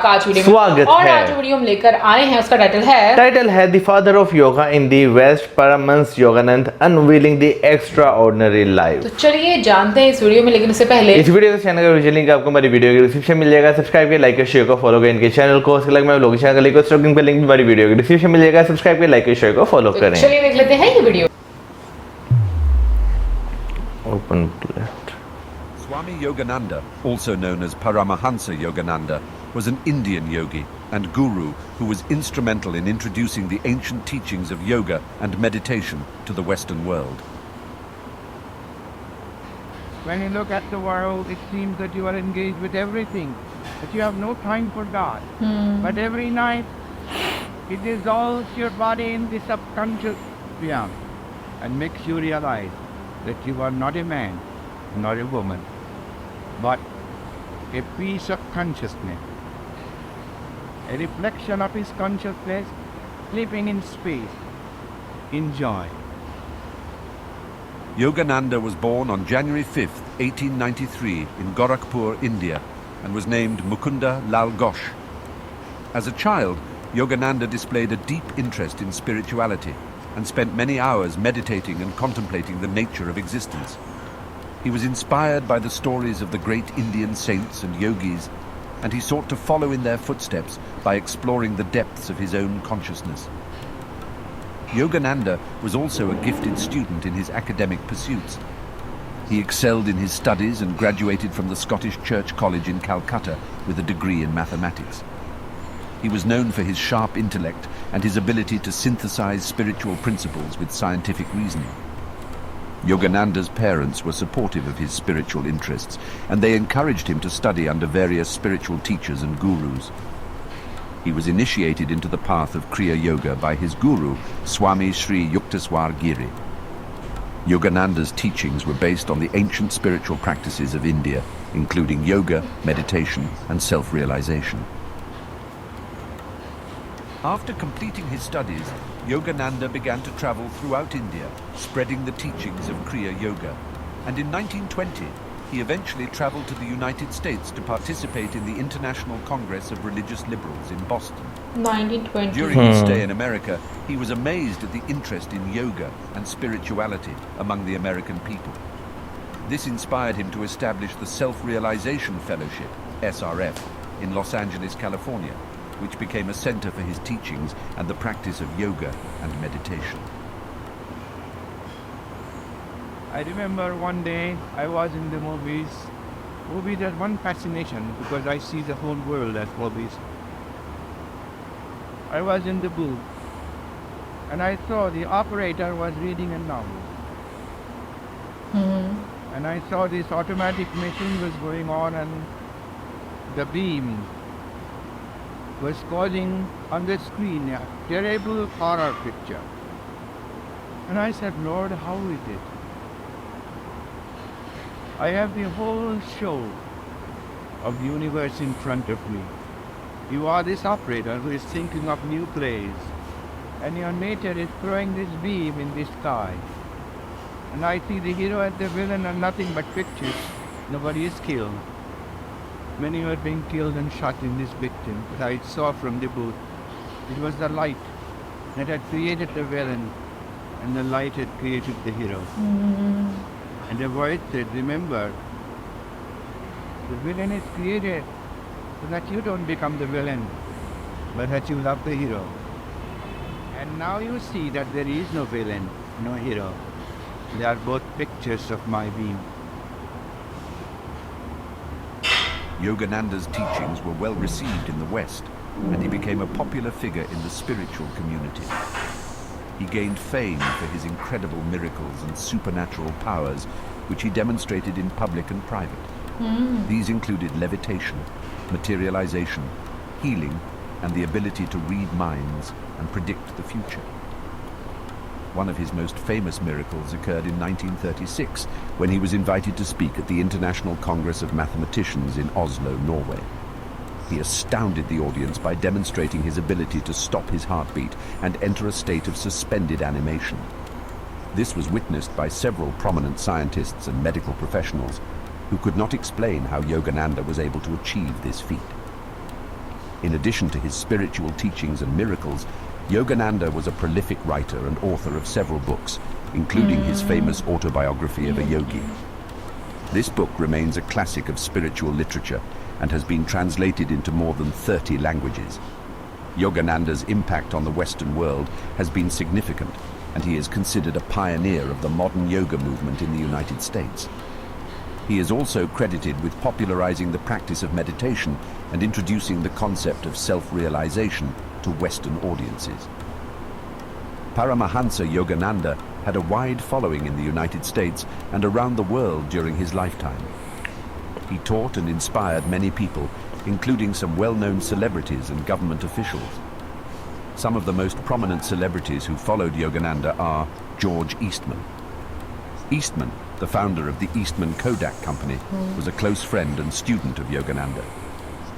आपका आज वीडियो में स्वागत और है। आज जो वीडियो हम लेकर आए हैं उसका टाइटल है the father of yoga in the West Paramahansa Yogananda unveiling the extraordinary life. तो चलिए जानते हैं इस वीडियो में, लेकिन उससे पहले इस वीडियो के चैनल का ओरिजिनल लिंक आपको हमारी वीडियो के डिस्क्रिप्शन मिल जाएगा। सब्सक्राइब करें, लाइक करें, शेयर को फॉलो करें इनके चैनल को। उसके अलावा मैं लोग चैनल का लिंक स्ट्रगलिंग पे लिंक हमारी वीडियो के डिस्क्रिप्शन मिल जाएगा। सब्सक्राइब करें, लाइक करें, शेयर को फॉलो तो करें। चलिए देख लेते हैं ये video. Open booklet. Swami Yogananda, also known as Paramahansa Yogananda, was an Indian yogi and guru who was instrumental in introducing the ancient teachings of yoga and meditation to the Western world. When you look at the world, it seems that you are engaged with everything, that you have no time for God. But every night, it dissolves your body in the subconscious realm and makes you realize that you are not a man, nor a woman, but a piece of consciousness, a reflection of his consciousness sleeping in space, in joy. Yogananda was born on January 5th, 1893 in Gorakhpur, India, and was named Mukunda Lal Ghosh. As a child, Yogananda displayed a deep interest in spirituality and spent many hours meditating and contemplating the nature of existence. He was inspired by the stories of the great Indian saints and yogis, and he sought to follow in their footsteps by exploring the depths of his own consciousness. Yogananda was also a gifted student in his academic pursuits. He excelled in his studies and graduated from the Scottish Church College in Calcutta with a degree in mathematics. He was known for his sharp intellect and his ability to synthesize spiritual principles with scientific reasoning. Yogananda's parents were supportive of his spiritual interests, and they encouraged him to study under various spiritual teachers and gurus. He was initiated into the path of Kriya Yoga by his guru, Swami Sri Yukteswar Giri. Yogananda's teachings were based on the ancient spiritual practices of India, including yoga, meditation, and self-realization. After completing his studies, Yogananda began to travel throughout India, spreading the teachings of Kriya Yoga. And in 1920, he eventually traveled to the United States to participate in the International Congress of Religious Liberals in Boston. 1920 During his stay in America, he was amazed at the interest in yoga and spirituality among the American people. This inspired him to establish the Self-Realization Fellowship, SRF, in Los Angeles, California, which became a center for his teachings and the practice of yoga and meditation. I remember one day I was in the movies. Movies are one fascination because I see the whole world as movies. I was in the booth and I saw the operator was reading a novel. And I saw this automatic machine was going on and the beam was causing on the screen a terrible horror picture. And I said, Lord, how is it? I have the whole show of the universe in front of me. You are this operator who is thinking of new plays, and your nature is throwing this beam in the sky. And I see the hero and the villain are nothing but pictures. Nobody is killed. Many were being killed and shot in this victim, but I saw from the booth, it was the light that had created the villain, and the light had created the hero. And the voice said, remember, the villain is created so that you don't become the villain, but that you love the hero. And now you see that there is no villain, no hero. They are both pictures of my beam. Yogananda's teachings were well received in the West, and he became a popular figure in the spiritual community. He gained fame for his incredible miracles and supernatural powers, which he demonstrated in public and private. These included levitation, materialization, healing, and the ability to read minds and predict the future. One of his most famous miracles occurred in 1936, when he was invited to speak at the International Congress of Mathematicians in Oslo, Norway. He astounded the audience by demonstrating his ability to stop his heartbeat and enter a state of suspended animation. This was witnessed by several prominent scientists and medical professionals who could not explain how Yogananda was able to achieve this feat. In addition to his spiritual teachings and miracles, Yogananda was a prolific writer and author of several books, including his famous autobiography of a yogi. This book remains a classic of spiritual literature and has been translated into more than 30 languages. Yogananda's impact on the Western world has been significant, and he is considered a pioneer of the modern yoga movement in the United States. He is also credited with popularizing the practice of meditation and introducing the concept of self-realization to Western audiences. Paramahansa Yogananda had a wide following in the United States and around the world during his lifetime. He taught and inspired many people, including some well-known celebrities and government officials. Some of the most prominent celebrities who followed Yogananda are George Eastman. Eastman, the founder of the Eastman Kodak Company, was a close friend and student of Yogananda.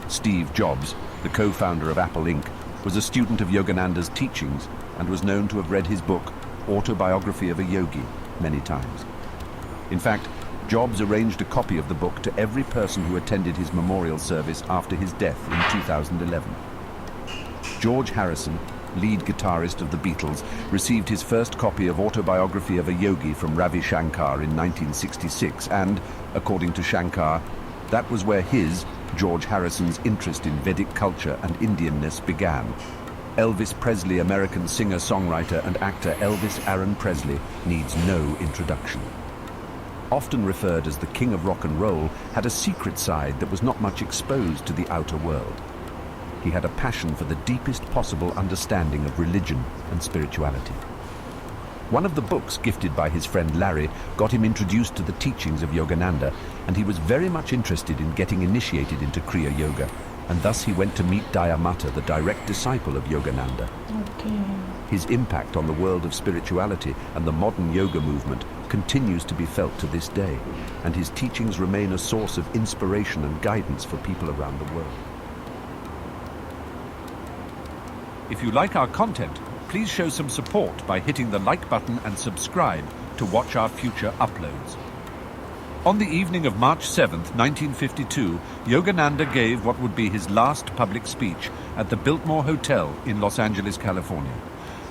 Steve Jobs, the co-founder of Apple Inc., was a student of Yogananda's teachings and was known to have read his book, Autobiography of a Yogi, many times. In fact, Jobs arranged a copy of the book to every person who attended his memorial service after his death in 2011. George Harrison, lead guitarist of the Beatles, received his first copy of Autobiography of a Yogi from Ravi Shankar in 1966 and, according to Shankar, that was where his, George Harrison's, interest in Vedic culture and Indianness began. Elvis Presley, American singer-songwriter and actor Elvis Aaron Presley, needs no introduction. Often referred as the king of rock and roll, had a secret side that was not much exposed to the outer world. He had a passion for the deepest possible understanding of religion and spirituality. One of the books gifted by his friend Larry got him introduced to the teachings of Yogananda, and he was very much interested in getting initiated into Kriya Yoga, and thus he went to meet Dayamata, the direct disciple of Yogananda. Okay. His impact on the world of spirituality and the modern yoga movement continues to be felt to this day, and his teachings remain a source of inspiration and guidance for people around the world. If you like our content, please show some support by hitting the like button and subscribe to watch our future uploads. On the evening of March 7th, 1952, Yogananda gave what would be his last public speech at the Biltmore Hotel in Los Angeles, California.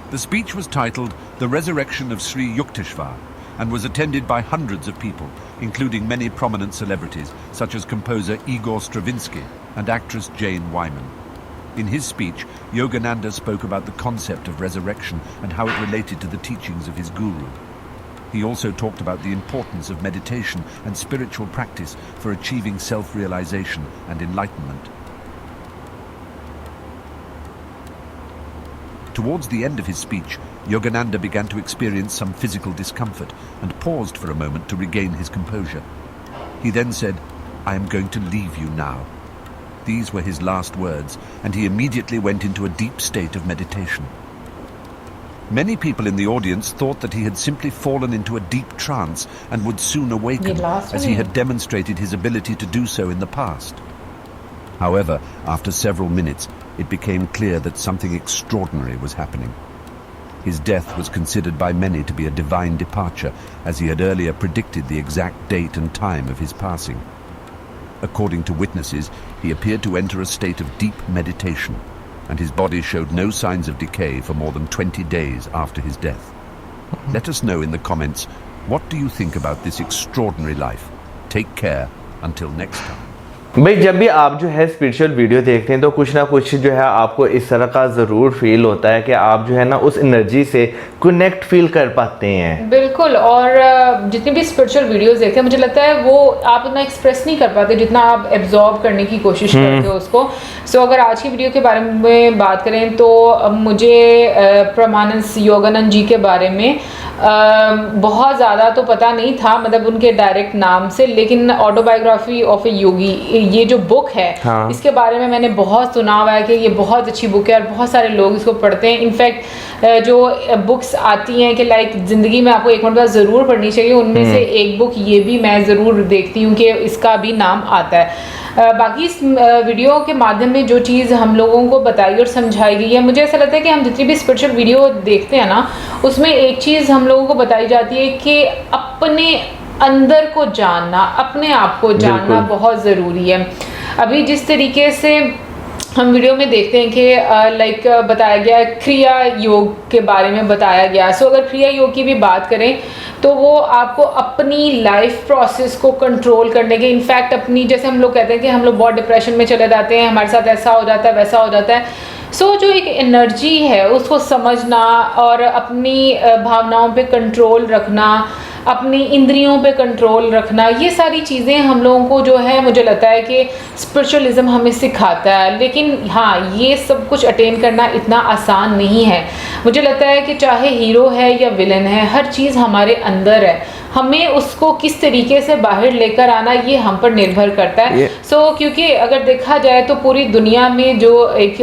The speech was titled The Resurrection of Sri Yukteswar and was attended by hundreds of people, including many prominent celebrities such as composer Igor Stravinsky and actress Jane Wyman. In his speech, Yogananda spoke about the concept of resurrection and how it related to the teachings of his guru. He also talked about the importance of meditation and spiritual practice for achieving self-realization and enlightenment. Towards the end of his speech, Yogananda began to experience some physical discomfort and paused for a moment to regain his composure. He then said, "I am going to leave you now." These were his last words, and he immediately went into a deep state of meditation. Many people in the audience thought that he had simply fallen into a deep trance and would soon awaken, as he had demonstrated his ability to do so in the past. However, after several minutes, it became clear that something extraordinary was happening. His death was considered by many to be a divine departure, as he had earlier predicted the exact date and time of his passing. According to witnesses, he appeared to enter a state of deep meditation, and his body showed no signs of decay for more than 20 days after his death. Let us know in the comments, what do you think about this extraordinary life? Take care until next time. भाई जब भी आप जो है spiritual video देखते हैं तो कुछ ना कुछ जो है आपको इस तरह का ज़रूर फील होता है कि आप जो है ना उस एनर्जी से कनेक्ट फील कर पाते हैं। बिल्कुल, और जितनी भी स्पिरिचुअल वीडियोस देखते हैं मुझे लगता है वो आप उतना एक्सप्रेस नहीं कर पाते जितना आप एब्जॉर्ब करने की कोशिश करते हो उसको। सो अगर आज की वीडियो के बारे में बात करें तो मुझे परमहंस योगानंद जी के बारे में बहुत ज़्यादा तो पता नहीं था, मतलब उनके डायरेक्ट नाम से, लेकिन ऑटोबायोग्राफी ऑफ ए योगी ये जो बुक है, हाँ। इसके बारे में मैंने बहुत सुना हुआ है कि ये बहुत अच्छी बुक है और बहुत सारे लोग इसको पढ़ते हैं। इनफैक्ट जो बुक्स आती हैं कि लाइक ज़िंदगी में आपको एक मरतबा ज़रूर पढ़नी चाहिए, उनमें से एक बुक ये भी मैं ज़रूर देखती हूँ कि इसका भी नाम आता है। बाकी इस वीडियो के माध्यम में जो चीज़ हम लोगों को बताई और समझाई गई है, मुझे ऐसा लगता है कि हम जितनी भी स्पिरिचुअल वीडियो देखते हैं ना, उसमें एक चीज़ हम लोगों को बताई जाती है कि अपने अंदर को जानना, अपने आप को जानना बहुत ज़रूरी है। अभी जिस तरीके से हम वीडियो में देखते हैं कि लाइक बताया गया क्रिया योग के बारे में बताया गया। सो अगर क्रिया योग की भी बात करें तो वो आपको अपनी लाइफ प्रोसेस को कंट्रोल करने के, इनफैक्ट अपनी, जैसे हम लोग कहते हैं कि हम लोग बहुत डिप्रेशन में चले जाते हैं, हमारे साथ ऐसा हो जाता है वैसा हो जाता है। सो जो एक एनर्जी है उसको समझना और अपनी भावनाओं पे कंट्रोल रखना, अपनी इंद्रियों पे कंट्रोल रखना, ये सारी चीज़ें हम लोगों को जो है मुझे लगता है कि स्पिरिचुअलिज्म हमें सिखाता है। लेकिन हाँ, ये सब कुछ अटेन करना इतना आसान नहीं है। मुझे लगता है कि चाहे हीरो है या विलन है, हर चीज़ हमारे अंदर है, हमें उसको किस तरीके से बाहर लेकर आना ये हम पर निर्भर करता है। क्योंकि अगर देखा जाए तो पूरी दुनिया में जो एक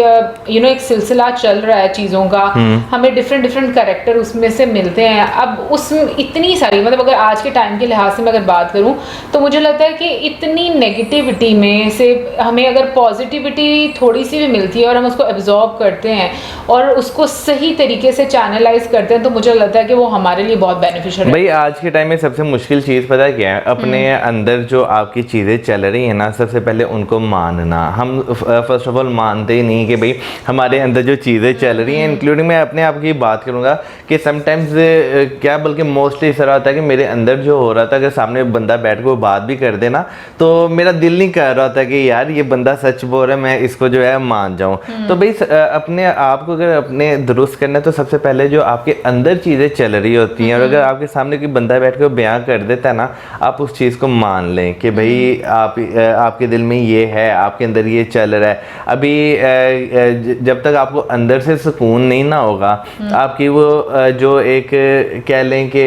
एक सिलसिला चल रहा है चीज़ों का, हमें डिफरेंट कैरेक्टर उसमें से मिलते हैं। अब उसमें इतनी सारी, मतलब अगर आज के टाइम के लिहाज से मैं अगर बात करूं तो मुझे लगता है कि इतनी नेगेटिविटी में से हमें अगर पॉजिटिविटी थोड़ी सी भी मिलती है और हम उसको एब्जॉर्ब करते हैं और उसको सही तरीके से चैनलाइज करते हैं तो मुझे लगता है कि वो हमारे लिए बहुत बेनिफिशियल है। भाई आज के टाइम में सबसे मुश्किल चीज़ पता है क्या है? अपने अंदर जो आपकी चीज़ें चल रही हैं ना, सबसे पहले उनको मानना। हम फर्स्ट ऑफ ऑल मानते ही नहीं कि भाई हमारे अंदर जो चीज़ें चल रही हैं, इंक्लूडिंग मैं अपने आप की बात करूँगा कि समटाइम्स क्या, बल्कि मोस्टली इस तरह होता है कि मेरे अंदर जो हो रहा था, अगर सामने बंदा बैठ के वो बात भी कर देना तो मेरा दिल नहीं कर रहा था कि यार ये बंदा सच बोल रहा है, मैं इसको जो है मान जाऊँ। तो भाई अपने आप को अगर अपने दुरुस्त करना है तो सबसे पहले जो आपके अंदर चीज़ें चल रही होती हैं, और अगर आपके सामने कोई बंदा बैठ के बयां कर देता है ना, आप उस चीज़ को मान लें कि भाई आपके दिल में ये है, आपके अंदर ये चल रहा है। अभी जब तक आपको अंदर से सुकून नहीं ना होगा, आपकी वो जो एक कह लें कि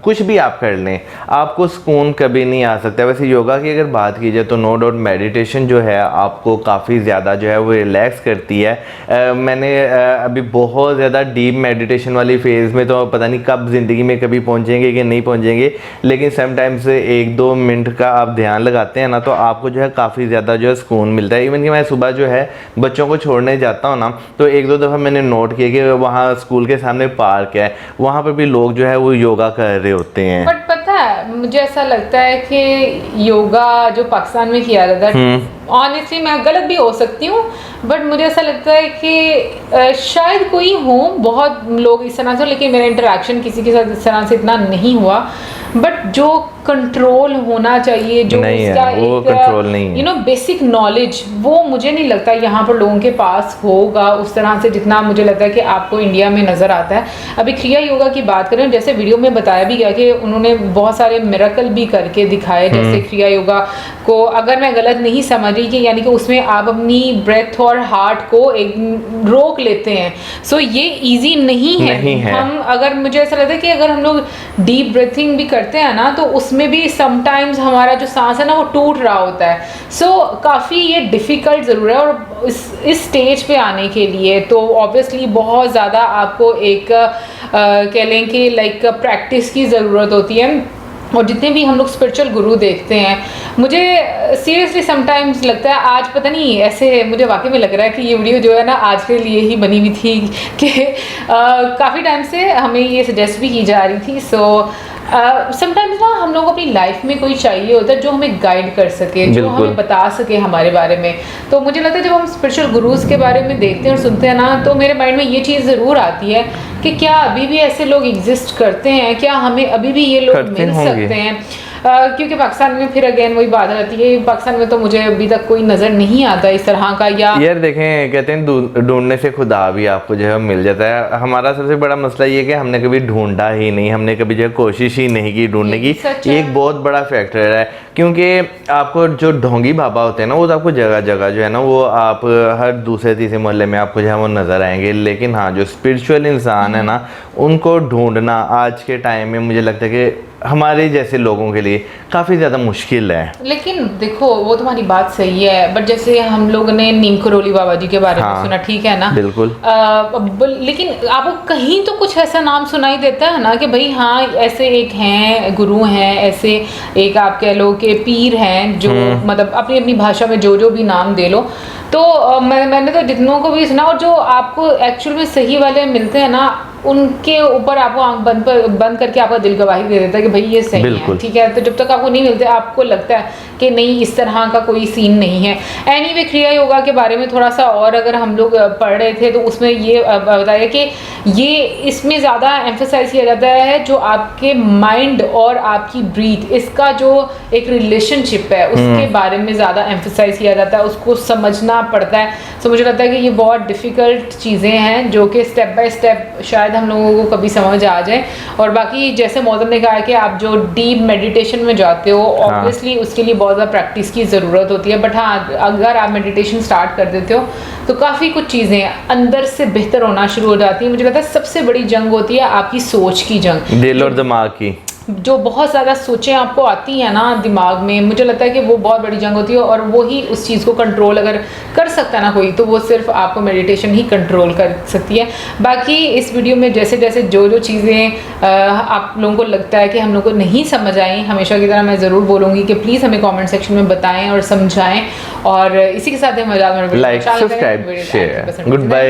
कुछ भी आप कर लें, आपको सुकून कभी नहीं आ सकता। वैसे योगा की अगर बात की जाए तो नो डाउट मेडिटेशन जो है आपको काफ़ी ज़्यादा जो है वो रिलैक्स करती है। मैंने अभी बहुत ज़्यादा डीप मेडिटेशन वाली फेज़ में, तो पता नहीं कब ज़िंदगी में कभी पहुँचेंगे कि नहीं पहुँचेंगे, लेकिन समटाइम्स 1-2 मिनट का आप ध्यान लगाते हैं ना तो आपको जो है काफ़ी ज़्यादा जो है सुकून मिलता है। इवन कि मैं सुबह जो है बच्चों को छोड़ने जाता हूँ ना, तो 1-2 दफ़ा मैंने नोट किया कि वहाँ स्कूल के सामने पार्क है, वहाँ पर भी लोग जो है वो योगा कर रहे होते हैं। बट पता है, मुझे ऐसा लगता है कि योगा जो पाकिस्तान में किया जाता है, ऑनेस्टली मैं गलत भी हो सकती हूँ, बट मुझे ऐसा लगता है कि शायद कोई हो, बहुत लोग इस तरह से, लेकिन मेरा इंटरेक्शन किसी के साथ इस तरह से इतना नहीं हुआ। बट जो कंट्रोल होना चाहिए, जो उसका एक बेसिक नॉलेज, वो मुझे नहीं लगता यहाँ पर लोगों के पास होगा उस तरह से जितना मुझे लगता है कि आपको इंडिया में नज़र आता है। अभी क्रिया योगा की बात करें, जैसे वीडियो में बताया भी गया कि उन्होंने बहुत सारे मिरेकल भी करके दिखाए। जैसे क्रिया योगा को अगर मैं गलत नहीं समझ रही कि यानी कि उसमें आप अपनी ब्रेथ और हार्ट को एक रोक लेते हैं। सो ये इजी नहीं है। हम अगर, मुझे ऐसा लगता है कि अगर हम लोग डीप ब्रीथिंग भी करते हैं ना तो उसमें भी समटाइम्स हमारा जो सांस है ना वो टूट रहा होता है। सो काफ़ी ये डिफ़िकल्ट ज़रूर है, और इस स्टेज पे आने के लिए तो ऑब्वियसली बहुत ज़्यादा आपको एक कह लें कि लाइक प्रैक्टिस की ज़रूरत होती है। और जितने भी हम लोग स्पिरिचुअल गुरु देखते हैं, मुझे सीरियसली समटाइम्स लगता है, आज पता नहीं ऐसे मुझे वाकई में लग रहा है कि ये वीडियो जो है ना आज के लिए ही बनी हुई थी कि काफ़ी टाइम से हमें ये सजेस्ट भी की जा रही थी। सो समटाइम्स ना हम लोग अपनी लाइफ में कोई चाहिए होता है जो हमें गाइड कर सके, जो हमें बता सके हमारे बारे में। तो मुझे लगता है जब हम स्पिरिचुअल गुरुज के बारे में देखते हैं और सुनते हैं ना, तो मेरे माइंड में ये चीज़ ज़रूर आती है कि क्या अभी भी ऐसे लोग एग्जिस्ट करते हैं, क्या हमें अभी भी ये लोग मिल सकते हैं। क्योंकि पाकिस्तान में फिर अगेन वही बात आती है, पाकिस्तान में तो मुझे अभी तक कोई नज़र नहीं आता इस तरह का। या यार देखें, कहते हैं ढूंढने से खुदा भी आपको जो है मिल जाता है। हमारा सबसे बड़ा मसला ये कि हमने कभी ढूंढा ही नहीं, हमने कभी जो है कोशिश ही नहीं की ढूंढने की। एक बहुत बड़ा फैक्टर है, क्योंकि आपको जो ढोंगी बाबा होते हैं ना, वो तो आपको जगह जगह जो है ना वो आप हर दूसरे तीसरे मोहल्ले में आपको जो है वो नज़र आएंगे। लेकिन हाँ, जो स्पिरिचुअल इंसान है ना, उनको ढूंढना आज के टाइम में मुझे लगता है कि हमारे जैसे लोगों के लिए काफ़ी ज़्यादा मुश्किल है। लेकिन देखो, वो तुम्हारी बात सही है, बट जैसे हम लोग ने नीम करोली बाबा जी के बारे में सुना, ठीक है ना, बिल्कुल। लेकिन आपको कहीं तो कुछ ऐसा नाम सुनाई देता है ना कि भाई हाँ ऐसे एक हैं गुरु हैं, ऐसे एक आप कह लो कि के पीर हैं जो मतलब अपनी अपनी भाषा में जो भी नाम दे लो, तो मैंने तो जितनों को भी सुना, और जो आपको एक्चुअल में सही वाले मिलते हैं ना, उनके ऊपर आपको आंख बंद करके आपका दिल गवाही दे देता है कि भाई ये सही है, ठीक है। तो जब तक आपको नहीं मिलते आपको लगता है कि नहीं इस तरह का कोई सीन नहीं है। एनीवे क्रिया योगा के बारे में थोड़ा सा और अगर हम लोग पढ़ रहे थे तो उसमें ये बताया कि ये इसमें ज़्यादा एम्फेसाइज किया जाता है जो आपके माइंड और आपकी ब्रीथ, इसका जो एक रिलेशनशिप है उसके बारे में ज़्यादा एम्फेसाइज किया जाता है, उसको समझना पड़ता है। तो मुझे लगता है कि ये बहुत डिफ़िकल्ट चीज़ें हैं जो कि स्टेप बाय स्टेप शायद हम लोगों को कभी समझ आ जाए। और बाकी जैसे मौसम ने कहा कि आप जो डीप मेडिटेशन में जाते हो, ऑब्वियसली उसके लिए बहुत ज़्यादा प्रैक्टिस की ज़रूरत होती है, बट हाँ अगर आप मेडिटेशन स्टार्ट कर देते हो तो काफ़ी कुछ चीज़ें अंदर से बेहतर होना शुरू हो जाती हैं। मुझे लगता है सबसे बड़ी जंग होती है आपकी सोच की जंग, दिल और दिमाग की। जो बहुत ज़्यादा सोचें आपको आती हैं ना दिमाग में, मुझे लगता है कि वो बहुत बड़ी जंग होती है, और वो ही उस चीज़ को कंट्रोल अगर कर सकता है ना कोई, तो वो सिर्फ आपको मेडिटेशन ही कंट्रोल कर सकती है। बाकी इस वीडियो में जैसे जैसे जो चीज़ें आप लोगों को लगता है कि हम लोग को नहीं समझ आई, हमेशा की तरह मैं ज़रूर बोलूँगी कि प्लीज़ हमें कॉमेंट सेक्शन में बताएं और समझाएं। और इसी के साथ हम like, subscribe, share. Good bye.